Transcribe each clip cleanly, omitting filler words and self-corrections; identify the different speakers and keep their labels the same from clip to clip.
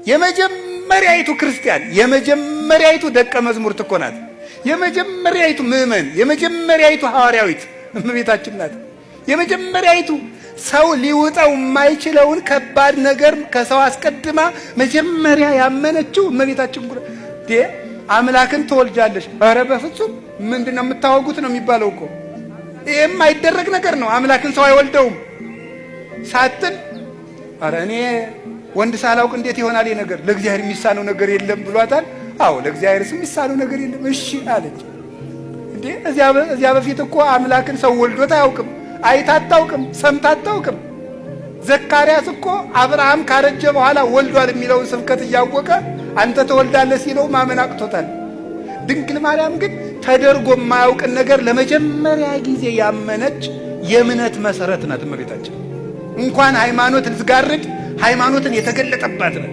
Speaker 1: የመጀመሪያይቱ ክርስቲያን የመጀመሪያይቱ ደቀ መዝሙር እኮ ናት። የመጀመሪያይቱ ምእመን የመጀመሪያይቱ ሐዋርያዊት እመቤታችን ናት። የመጀመሪያይቱ ሰው ሊውጣው የማይችለውን ከባድ ነገር ከሰው አስቀድማ መጀመሪያ ያመነችው እመቤታችን ጉራ አምላክን ትወልጃለሽ። ኧረ በፍጹም ምንድነው የምታወጉት ነው የሚባለው እኮ። ይሄም አይደረግ ነገር ነው። አምላክን ሰው አይወልደውም ሳትል ኧረ እኔ ወንድ ሳላውቅ እንዴት ይሆናል ይሄ ነገር? ለእግዚአብሔር የሚሳነው ነገር የለም ብሏታል። አዎ ለእግዚአብሔርስ የሚሳነው ነገር የለም። እሺ አለች። እንዴ እዚያ በፊት እኮ አምላክን ሰው ወልዶት አያውቅም፣ አይታ አታውቅም፣ ሰምታ አታውቅም። ዘካርያስ እኮ አብርሃም ካረጀ በኋላ ወልዷል የሚለውን ስብከት እያወቀ አንተ ተወልዳለህ ሲለው ማመን አቅቶታል። ድንግል ማርያም ግን ተደርጎ የማያውቅን ነገር ለመጀመሪያ ጊዜ ያመነች የእምነት መሰረት ናት እመቤታችን። እንኳን ሃይማኖት ልትጋርድ ሃይማኖትን የተገለጠባት ነው።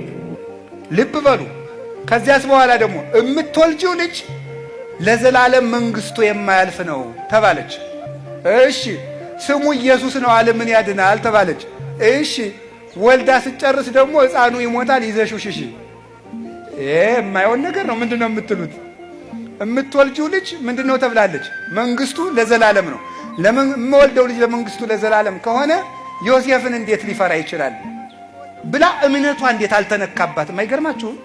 Speaker 1: ልብ በሉ። ከዚያስ በኋላ ደግሞ የምትወልጂው ልጅ ለዘላለም መንግስቱ የማያልፍ ነው ተባለች። እሺ ስሙ ኢየሱስ ነው ዓለምን ያድናል ተባለች። እሺ ወልዳ ስጨርስ ደግሞ ሕፃኑ ይሞታል ይዘሽው ሽሽ። የማይሆን ነገር ነው። ምንድነው የምትሉት? የምትወልጂው ልጅ ምንድነው ተብላለች? መንግስቱ ለዘላለም ነው። የምወልደው ልጅ ለመንግስቱ ለዘላለም ከሆነ ዮሴፍን እንዴት ሊፈራ ይችላል ብላ እምነቷ እንዴት አልተነካባትም? አይገርማችሁም?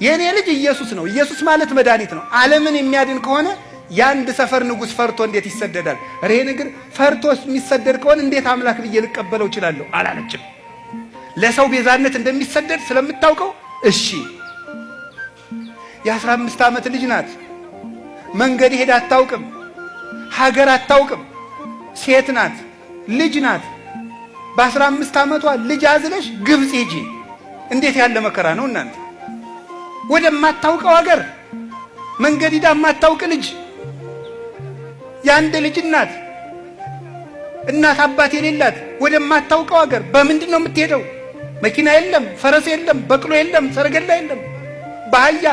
Speaker 1: የኔ ልጅ ኢየሱስ ነው። ኢየሱስ ማለት መድኃኒት ነው። ዓለምን የሚያድን ከሆነ የአንድ ሰፈር ንጉሥ ፈርቶ እንዴት ይሰደዳል? ይሄ ነገር ፈርቶ የሚሰደድ ከሆነ እንዴት አምላክ ብዬ ልቀበለው እችላለሁ አላለችም። ለሰው ቤዛነት እንደሚሰደድ ስለምታውቀው እሺ። የ15 ዓመት ልጅ ናት። መንገድ ሄዳ አታውቅም፣ ሀገር አታውቅም። ሴት ናት፣ ልጅ ናት። በ15 ዓመቷ ልጅ አዝለሽ ግብፅ ሂጂ። እንዴት ያለ መከራ ነው እናንተ! ወደማታውቀው ሀገር መንገድ ሂዳ የማታውቅ ልጅ፣ የአንድ ልጅ እናት፣ እናት አባት የሌላት ወደማታውቀው ሀገር በምንድን ነው የምትሄደው? መኪና የለም፣ ፈረስ የለም፣ በቅሎ የለም፣ ሰረገላ የለም፣ በአህያ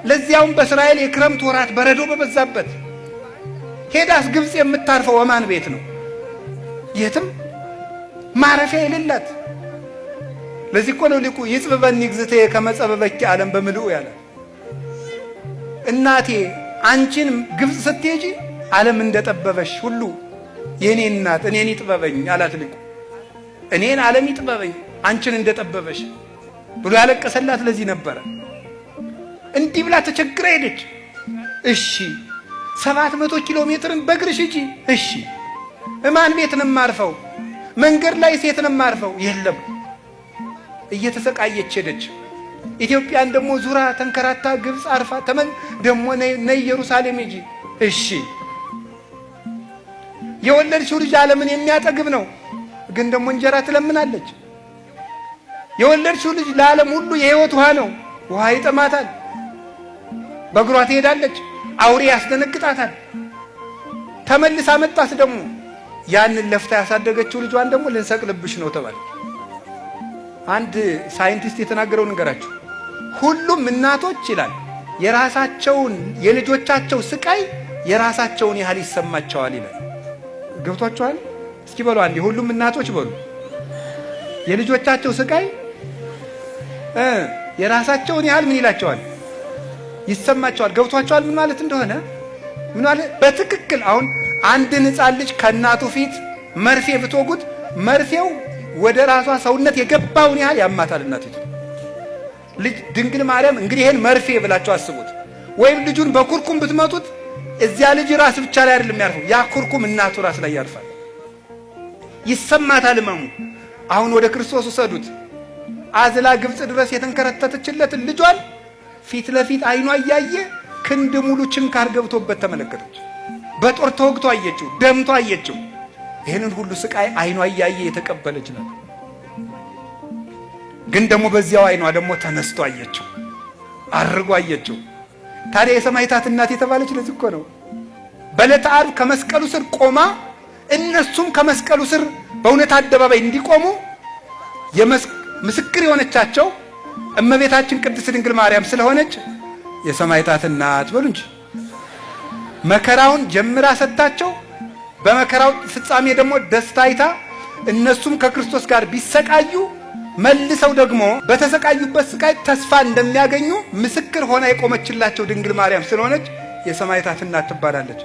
Speaker 1: ለዚያውም በእስራኤል የክረምት ወራት በረዶ በበዛበት ሄዳስ ግብፅ የምታርፈው ወማን ቤት ነው? የትም ማረፊያ የሌላት። ለዚህ እኮ ነው ሊቁ ይጽብበኒ እግዝእትየ ከመ ጸበበኪ ዓለም በምልኡ ያለ። እናቴ አንቺን ግብፅ ስትሄጂ ዓለም እንደጠበበሽ ሁሉ የኔ እናት እኔን ይጥበበኝ አላት ሊቁ። እኔን ዓለም ይጥበበኝ አንቺን እንደጠበበሽ ብሎ ያለቀሰላት ለዚህ ነበረ። እንዲህ ብላ ተቸግራ ሄደች። እሺ 700 ኪሎ ሜትርን በእግርሽ ሂጂ። እሺ እማን ቤት ነው የማርፈው? መንገድ ላይ ሴት ነው የማርፈው? የለም። እየተሰቃየች ሄደች። ኢትዮጵያን ደግሞ ዙራ ተንከራታ ግብፅ አርፋ ደግሞ ነይ ኢየሩሳሌም ሂጂ። እሺ የወለድሽው ልጅ ዓለምን የሚያጠግብ ነው፣ ግን ደግሞ እንጀራ ትለምናለች። የወለድሽው ልጅ ለዓለም ሁሉ የህይወት ውሃ ነው፣ ውሃ ይጠማታል። በእግሯ ትሄዳለች፣ አውሬ ያስደነግጣታል። ተመልሳ መጣት ደግሞ ያንን ለፍታ ያሳደገችው ልጇን ደግሞ ልንሰቅልብሽ ነው ተባለ። አንድ ሳይንቲስት የተናገረው ነገራችሁ። ሁሉም እናቶች ይላል የራሳቸውን የልጆቻቸው ስቃይ የራሳቸውን ያህል ይሰማቸዋል ይላል። ገብቷችኋል? እስኪ በሉ አንዴ ሁሉም እናቶች በሉ። የልጆቻቸው ስቃይ የራሳቸውን ያህል ምን ይላቸዋል? ይሰማቸዋል። ገብቷችኋል ምን ማለት እንደሆነ? ምን ማለት በትክክል አሁን አንድን ሕፃን ልጅ ከእናቱ ፊት መርፌ ብትወጉት መርፌው ወደ ራሷ ሰውነት የገባውን ያህል ያማታል እናቲቱ። ልጅ ድንግል ማርያም እንግዲህ ይሄን መርፌ ብላችሁ አስቡት። ወይም ልጁን በኩርኩም ብትመቱት እዚያ ልጅ ራስ ብቻ ላይ አይደለም ያርፈው፣ ያ ኩርኩም እናቱ ራስ ላይ ያርፋል። ይሰማታል ህመሙ። አሁን ወደ ክርስቶስ ወሰዱት። አዝላ ግብፅ ድረስ የተንከረተተችለትን ልጇን ፊት ለፊት አይኗ እያየ ክንድ ሙሉ ችንካር ገብቶበት ተመለከተች። በጦር ተወግቶ አየችው፣ ደምቶ አየችው። ይህንን ሁሉ ስቃይ አይኗ እያየ የተቀበለች ናት። ግን ደግሞ በዚያው አይኗ ደግሞ ተነስቶ አየችው፣ አርጎ አየችው። ታዲያ የሰማዕታት እናት የተባለች ለዚህ እኮ ነው። በዕለተ ዓርብ ከመስቀሉ ስር ቆማ እነሱም ከመስቀሉ ስር በእውነት አደባባይ እንዲቆሙ ምስክር የሆነቻቸው እመቤታችን ቅድስት ድንግል ማርያም ስለሆነች የሰማዕታት እናት በሉ እንጂ። መከራውን ጀምራ ሰጣቸው። በመከራው ፍጻሜ ደግሞ ደስታ አይታ እነሱም ከክርስቶስ ጋር ቢሰቃዩ መልሰው ደግሞ በተሰቃዩበት ስቃይ ተስፋ እንደሚያገኙ ምስክር ሆና የቆመችላቸው ድንግል ማርያም ስለሆነች የሰማዕታት እናት ትባላለች።